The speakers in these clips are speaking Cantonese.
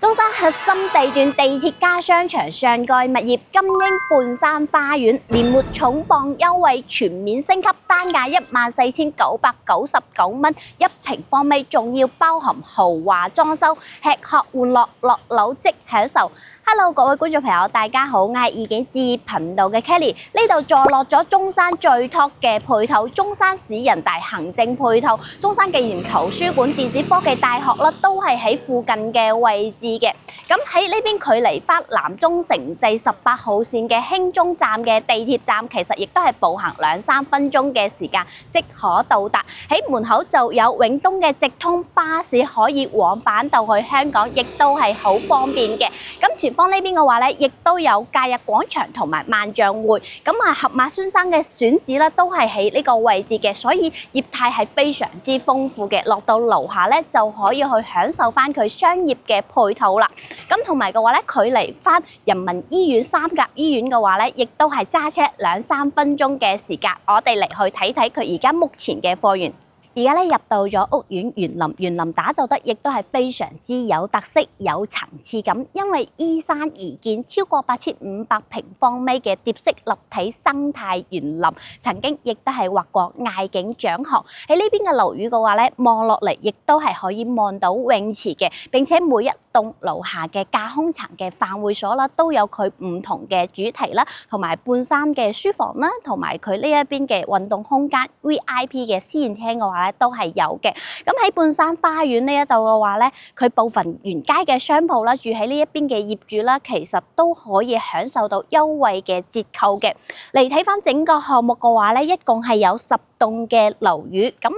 中山核心地段地鐵加商場上蓋物業金鷹半山花園年末重磅優惠全面升級，單價14,999蚊1平方米，仲要包含豪華裝修，吃喝玩樂落樓即享受。Hello， 各位觀眾朋友，大家好，我係意境置業頻道嘅 Kelly。呢度坐落咗中山最 top 嘅配套，中山市人大行政配套，中山紀念圖書館、電子科技大學啦，都係喺附近嘅位置嘅。咁喺呢邊距離翻南中城際18號線嘅興中站嘅地鐵站，其實亦都係步行2-3分鐘嘅時間即可到達。喺門口就有永東嘅直通巴士可以往返到去香港，亦都係好方便嘅。咁前方呢邊嘅話咧，亦都有假日廣場同埋萬象匯。咁盒馬先生嘅選址咧，都係喺呢個位置嘅，所以業態係非常之豐富嘅。落到樓下咧，就可以去享受翻佢商業嘅配套啦。咁同埋嘅話咧，距離翻人民醫院三甲醫院嘅話咧，亦都係揸車2-3分鐘嘅時間。我哋嚟去睇睇佢而家目前嘅貨源。而家咧入到咗屋苑園林，園林打造得亦都係非常之有特色、有層次感，因為依山而建，超過8500平方米嘅疊式立體生態園林，曾經亦都係獲過艾景獎項。喺呢邊嘅樓宇嘅話咧，望落嚟亦都係可以望到泳池嘅，並且每一棟樓下嘅架空層嘅飯會所啦，都有佢唔同嘅主題啦，同埋半山嘅書房啦，同埋佢呢一邊嘅運動空間 VIP 嘅私宴廳嘅話，都係有嘅。咁喺半山花園呢一度嘅話咧，佢部分沿街嘅商鋪啦，住喺呢一邊嘅業主啦，其實都可以享受到優惠嘅折扣嘅。嚟睇翻整個項目嘅話咧，一共係有10棟嘅樓宇。咁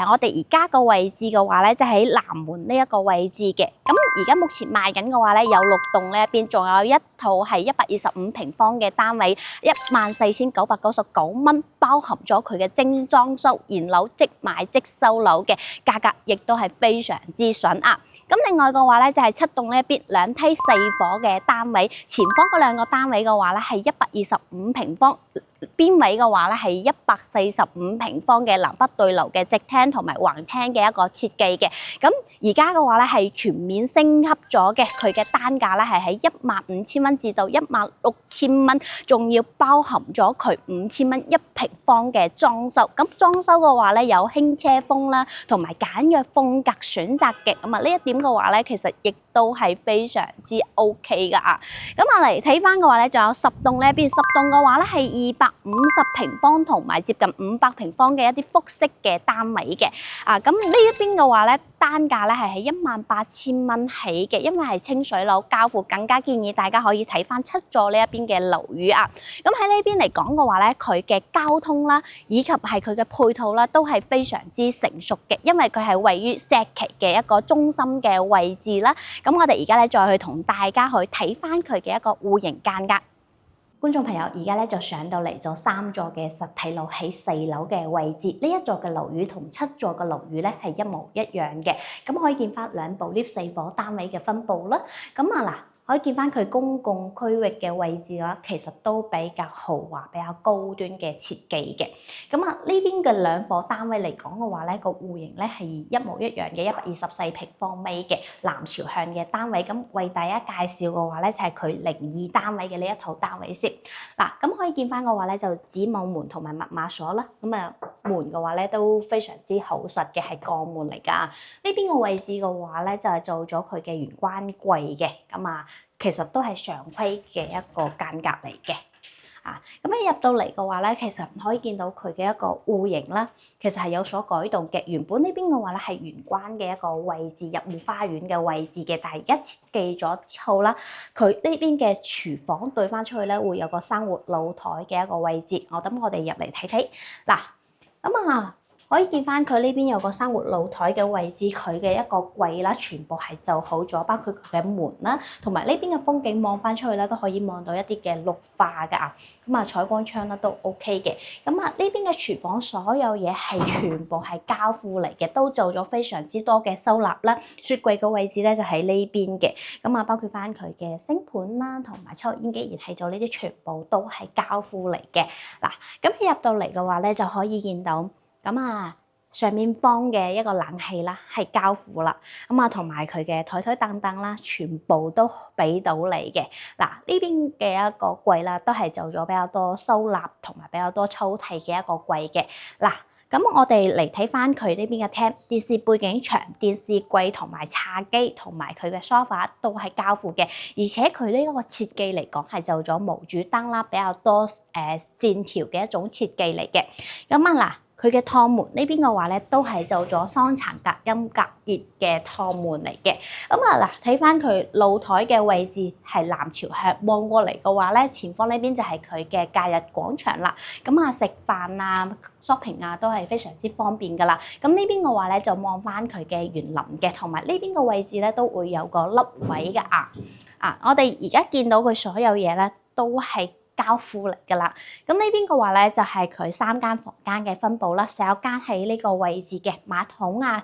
我哋而家個位置嘅話咧，就喺南門呢一個位置嘅。咁而家目前賣緊嘅話咧，有6棟呢一邊，仲有一套係125平方嘅單位，14,999蚊，包含咗佢嘅精裝修，現樓即買即收樓嘅價格，亦都係非常之筍啊！咁另外嘅話咧，就係7棟呢一邊2梯4伙嘅單位，前方嗰2個單位嘅話咧係125平方。邊位嘅話咧係145平方嘅南北對流嘅直廳同埋橫廳嘅一個設計嘅。咁而家嘅話咧係全面升級咗嘅，佢嘅單價咧係喺15,000蚊至到16,000蚊，仲要包含咗佢5,000蚊1平方嘅裝修。咁裝修嘅話咧有輕奢風啦，同埋簡約風格選擇嘅。咁呢一點嘅話咧，其實亦都係非常之 OK 噶啊！咁嚟睇翻嘅話咧，仲有10棟呢一邊，10棟嘅話咧係250平方同埋接近500平方嘅一啲複式嘅單位嘅。咁呢一邊嘅話咧，單價咧係喺18,000蚊起嘅，因為係清水樓交付，更加建議大家可以睇翻7座呢一邊嘅樓宇啊。咁喺呢邊嚟講嘅話咧，佢嘅交通啦，以及係佢嘅配套啦，都係非常之成熟嘅，因為佢係位於石岐嘅一個中心嘅位置啦。咁我哋而家咧再去同大家去睇翻佢嘅一個戶型間隔。觀眾朋友，而家咧就上到嚟咗3座嘅實體樓喺4樓嘅位置。呢一座嘅樓宇同7座嘅樓宇咧係一模一樣嘅。咁可以見翻2部 lift 4伙單位嘅分佈啦。咁嗱。可以見翻佢公共區域嘅位置嘅話，其實都比較豪華、比較高端嘅設計嘅。咁呢邊嘅2伙單位嚟講嘅話咧，個戶型咧係一模一樣嘅124平方米嘅南朝向嘅單位。咁為大家介紹嘅話咧，就係佢02單位嘅呢一套單位先。咁可以見翻嘅話咧，就子母門同埋密碼鎖啦。門嘅話咧都非常之厚實嘅，係鋼門嚟㗎。呢邊嘅位置嘅話咧，就係做咗佢嘅玄關櫃嘅。其實都係常規嘅一個間隔嚟嘅。咁一入到嚟嘅話咧，其實可以見到佢嘅一個戶型啦，其實係有所改動嘅。原本呢邊嘅話咧係玄關嘅一個位置，入戶花園嘅位置嘅，但係而家設計咗之後啦，佢呢邊嘅廚房對翻出去咧會有個生活露台嘅一個位置。我哋入嚟睇睇。可以見翻佢呢邊有個生活露台嘅位置，佢嘅一個櫃啦，全部係就好咗，包括佢嘅門啦，同埋呢邊嘅風景望翻出去咧，都可以望到一啲嘅綠化㗎。採光窗啦都 OK 嘅。呢邊嘅廚房所有嘢係全部係交付嚟嘅，都做咗非常之多嘅收納啦。雪櫃嘅位置咧就喺呢邊嘅。包括翻佢嘅星盤啦，同埋抽油煙機、燃氣灶呢啲全部都係交付嚟嘅。咁入到嚟嘅話咧，就可以見到。上面方嘅一個冷氣啦，係交付啦。咁啊，同埋佢嘅台凳凳啦，全部都俾到你嘅。嗱，呢邊嘅一個櫃啦，都係做咗比較多收納同埋比較多抽屜嘅一個櫃嘅。嗱，咁我哋嚟睇翻佢呢邊嘅廳，電視背景牆、電視櫃同埋茶几同埋佢嘅 sofa 都係交付嘅，而且佢呢一個設計嚟講係做咗無主燈啦，比較多線條嘅一種設計嚟嘅。咁啊嗱，佢嘅趟門呢邊嘅話咧，都係做咗雙層隔音隔熱嘅趟門嚟嘅。咁啊嗱，睇翻佢露台嘅位置係南朝向，望過嚟嘅話咧，前方呢邊就係佢嘅假日廣場啦。咁啊，食飯啊、shopping 啊都係非常之方便噶啦。咁呢邊嘅話咧，就望翻佢嘅園林嘅，同埋呢邊嘅位置咧都會有個凹位嘅我哋而家見到佢所有嘢咧都係交付嚟㗎啦。咁呢邊嘅話咧，就係佢3間房間嘅分佈啦，洗手間喺呢個位置嘅馬桶啊、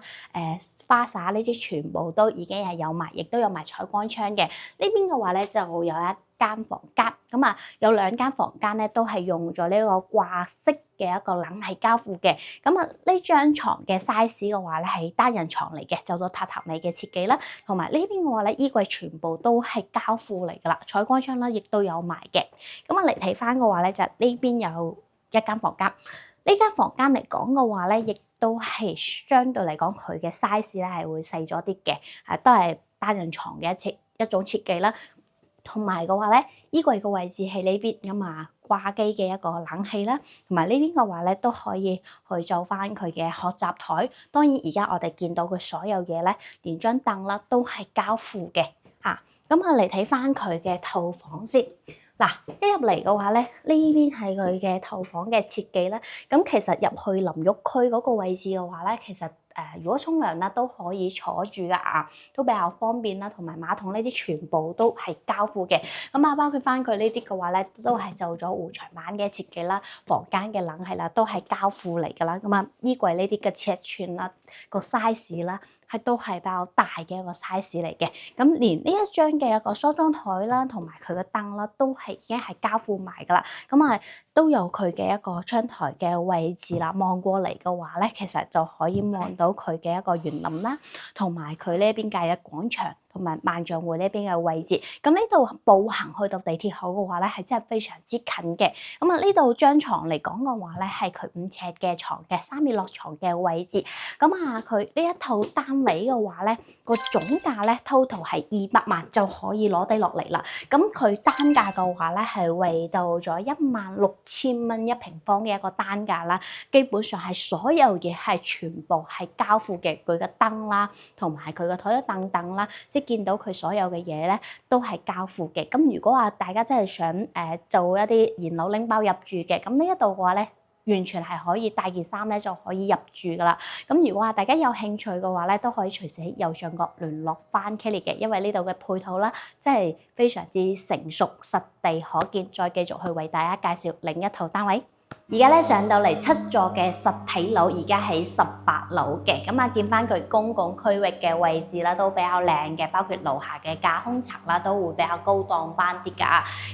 花灑呢啲全部都已經係有埋，亦都有埋採光窗嘅。呢邊嘅話咧，就有一間房間，咁啊有2間房間咧都係用咗呢個掛式嘅一個冷氣交付嘅。咁啊呢張床嘅 size 嘅話咧係單人床嚟嘅，就做榻榻米嘅設計啦。同埋呢邊嘅話咧，衣櫃全部都係交付嚟㗎啦，採光窗啦亦都有埋嘅。咁啊嚟睇翻嘅話咧，就呢邊有一間房間。呢間房間嚟講嘅話咧，亦都係相對嚟講佢嘅 size 咧係會細咗啲嘅，都係單人床嘅一種設計啦。同埋嘅話咧，衣櫃嘅位置喺呢邊咁啊，掛機嘅一個冷氣啦，同埋呢邊嘅話咧都可以去做翻佢嘅學習台。當然而家我哋見到佢所有嘢咧，連張凳啦都係交付嘅嚇。咁啊嚟睇翻佢嘅套房先。嗱，一入嚟嘅話咧，呢邊係佢嘅套房嘅設計啦。咁其實入去淋浴區嗰個位置嘅話咧，其實如果沖涼啦都可以坐住噶都比較方便啦。同埋馬桶呢啲全部都係交付嘅。咁啊，包括翻佢呢啲嘅話咧，都係做咗護牆板嘅設計啦，房間嘅冷氣啦都係交付嚟噶啦。咁啊，衣櫃呢啲嘅尺寸啦，個 size 啦，都係比較大嘅一個 size 嚟嘅。咁連呢一張嘅一個梳妝台啦，同埋佢嘅燈啦，都係已經係交付埋噶啦。咁啊，都有佢嘅一個窗台嘅位置啦。望過嚟嘅話咧，其實就可以望到佢嘅一個園林啦，同埋佢呢邊嘅廣場，同埋萬象匯呢邊嘅位置。咁呢度步行去到地鐵口嘅話咧，係真係非常之近嘅。咁啊，呢度張床嚟講嘅話咧，係佢5尺嘅床嘅3面落床嘅位置。咁啊，佢呢一套單位嘅話咧，個總價咧 total 係200萬就可以攞低落嚟啦。咁佢單價嘅話咧，係為到咗16000蚊1平方嘅一個單價啦。基本上係所有嘢係全部係交付嘅，佢嘅燈啦，同埋佢嘅台凳凳啦，即係見到佢所有嘅嘢咧都係交付嘅。咁如果話大家真係想做一啲燃料拎包入住嘅，咁呢一度嘅話咧，完全係可以帶件衫咧就可以入住噶啦。咁如果話大家有興趣嘅話咧，都可以隨時喺右上角聯絡翻 Kelly 嘅，因為呢度嘅配套啦，真係非常之成熟，實地可見。再繼續去為大家介紹另一套單位。而家咧上到嚟7座嘅實體樓，而家喺18樓嘅。咁啊，見翻佢公共區域嘅位置啦，都比較靚嘅，包括樓下嘅架空層啦，都會比較高檔班啲㗎。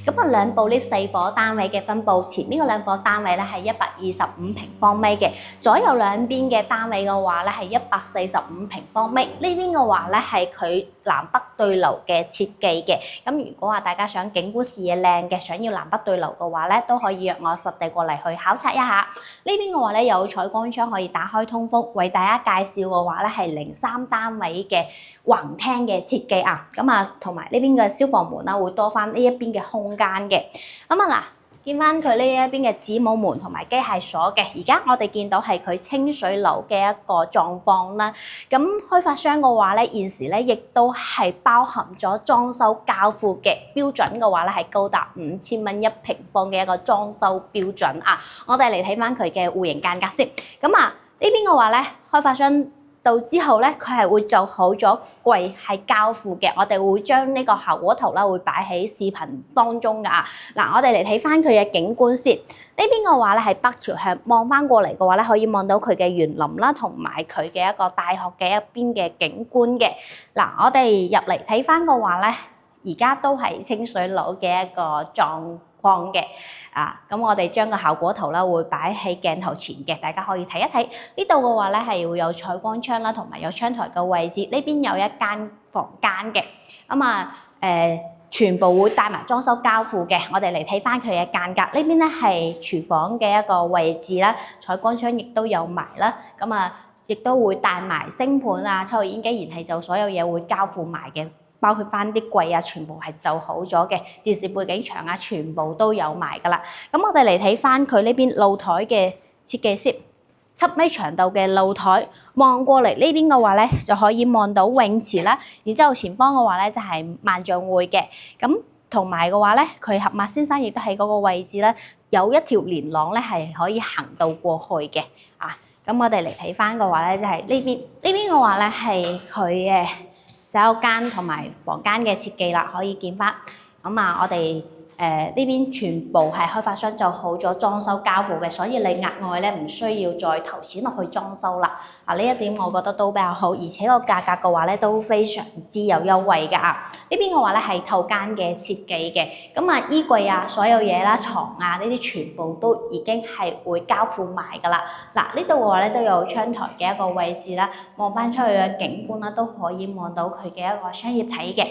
咁啊，2部 lift 4伙單位嘅分佈，前面嗰2伙單位咧係125平方米嘅，左右兩邊嘅單位嘅話咧係145平方米。呢邊嘅話咧係佢南北對流嘅設計嘅。咁如果話大家想景觀視野靚嘅，想要南北對流嘅話咧，都可以約我實地過嚟去考察一下。呢邊嘅話咧有採光窗可以打開通風，為大家介紹嘅話咧係03單位嘅橫廳嘅設計啊。咁啊，同埋呢邊嘅消防門啦會多翻呢一邊嘅空間嘅。咁啊嗱，見翻佢呢一邊嘅子母門同埋機械鎖嘅。而家我哋見到係佢清水樓嘅一個狀況啦。咁開發商嘅話咧，現時咧亦都係包含咗裝修交付嘅標準嘅話咧，係高達5000蚊1平方嘅一個裝修標準啊。我哋嚟睇翻佢嘅戶型間隔先。咁啊，呢邊嘅話咧，開發商到之後咧，佢係會做好咗櫃係交付嘅。我哋會將呢個效果圖啦，會擺喺視頻當中㗎。嗱，我哋嚟睇翻佢嘅景觀先。呢邊嘅話咧係北朝向，望翻過嚟嘅話咧，可以望到佢嘅園林啦，同埋佢嘅一個大學嘅一邊嘅景觀嘅。嗱，我哋入嚟睇翻嘅話咧，而家都係清水樓嘅一個狀光嘅。咁我哋將個效果圖啦會擺喺鏡頭前嘅，大家可以睇一睇。呢度嘅話咧係會有採光窗啦，同埋有窗台嘅位置。呢邊有一間房間嘅，全部會帶埋裝修交付嘅。我哋嚟睇翻佢嘅間隔，呢邊咧係廚房嘅一個位置啦，採光窗亦都有埋啦。亦都會帶埋星盤啊、抽油煙機、燃氣就所有嘢會交付埋嘅，包括翻啲櫃啊，全部係就好咗嘅。電視背景牆啊，全部都有埋噶啦。咁我哋嚟睇翻佢呢邊露台嘅設計師，7米長度嘅露台，望過嚟呢邊嘅話咧，就可以望到泳池啦。然之後前方嘅話咧就係萬象匯嘅。咁同埋嘅話咧，佢合馬先生亦都喺嗰個位置咧，有一條連廊咧係可以行到過去嘅。咁我哋嚟睇翻嘅話咧，就係呢邊嘅話咧係佢嘅洗手間同埋房間嘅設計啦，可以見翻。我哋呢邊全部係開發商就好咗裝修交付嘅，所以你額外咧唔需要再投錢落去裝修啦。呢一點我覺得都比較好，而且個價格嘅話咧都非常之有優惠㗎。呢邊嘅話咧係套間嘅設計嘅，衣櫃啊、所有嘢啦、床啊呢啲全部都已經係會交付埋㗎啦。呢度嘅話咧都有窗台嘅一個位置啦，望翻出去嘅景觀啦都可以望到佢嘅一個商業體嘅。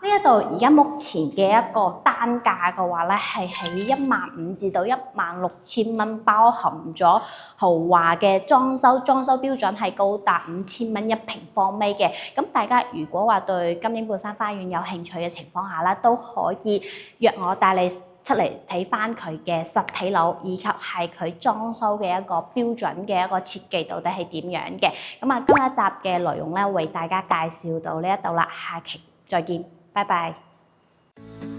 呢一度而家目前嘅一個單價嘅話咧，係喺15,000至到16,000蚊，包含咗豪華嘅裝修標準係高達5,000蚊1平方米嘅。咁大家如果話對金鷹半山花園有興趣嘅情況下啦，都可以約我帶你出嚟睇翻佢嘅實體樓，以及係佢裝修嘅一個標準嘅一個設計到底係點樣嘅。今一集嘅內容咧，為大家介紹到呢一度啦，下期再見。拜拜。